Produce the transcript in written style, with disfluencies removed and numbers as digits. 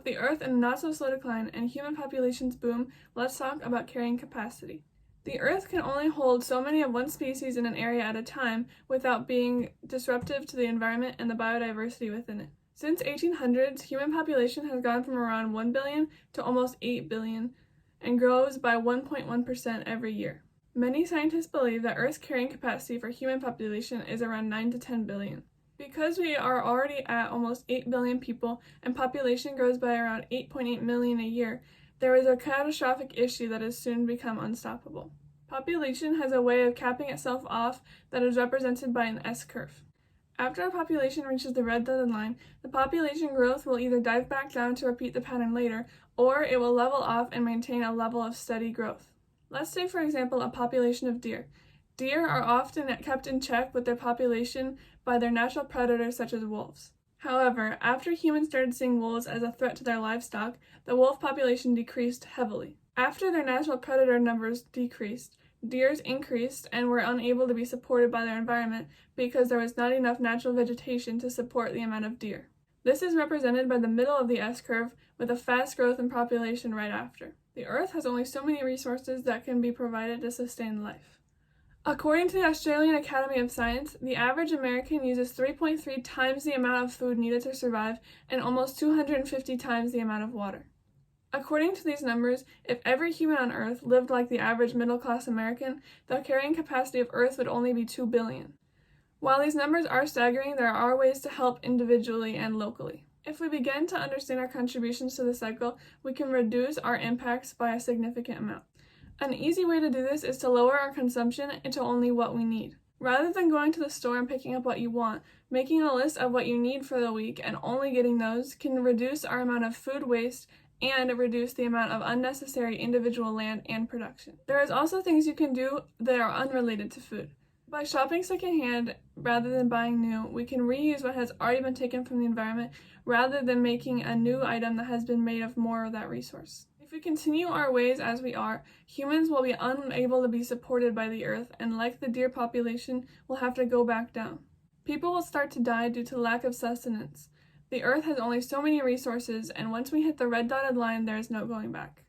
the Earth in a not-so-slow decline and human populations boom, let's talk about carrying capacity. The Earth can only hold so many of one species in an area at a time without being disruptive to the environment and the biodiversity within it. Since 1800s, human population has gone from around 1 billion to almost 8 billion and grows by 1.1% every year. Many scientists believe that Earth's carrying capacity for human population is around 9 to 10 billion. Because we are already at almost 8 billion people and population grows by around 8.8 million a year, there is a catastrophic issue that has soon become unstoppable. Population has a way of capping itself off that is represented by an S-curve. After a population reaches the red dotted line, the population growth will either dive back down to repeat the pattern later, or it will level off and maintain a level of steady growth. Let's say, for example, a population of deer. Deer are often kept in check with their population by their natural predators such as wolves. However, after humans started seeing wolves as a threat to their livestock, the wolf population decreased heavily. After their natural predator numbers decreased, deers increased and were unable to be supported by their environment because there was not enough natural vegetation to support the amount of deer. This is represented by the middle of the S-curve with a fast growth in population right after. The Earth has only so many resources that can be provided to sustain life. According to the Australian Academy of Science, the average American uses 3.3 times the amount of food needed to survive and almost 250 times the amount of water. According to these numbers, if every human on Earth lived like the average middle-class American, the carrying capacity of Earth would only be 2 billion. While these numbers are staggering, there are ways to help individually and locally. If we begin to understand our contributions to the cycle, we can reduce our impacts by a significant amount. An easy way to do this is to lower our consumption into only what we need. Rather than going to the store and picking up what you want, making a list of what you need for the week and only getting those can reduce our amount of food waste and reduce the amount of unnecessary individual land and production. There is also things you can do that are unrelated to food. By shopping secondhand rather than buying new, we can reuse what has already been taken from the environment rather than making a new item that has been made of more of that resource. If we continue our ways as we are, humans will be unable to be supported by the Earth and, like the deer population, will have to go back down. People will start to die due to lack of sustenance. The Earth has only so many resources, and once we hit the red dotted line, there is no going back.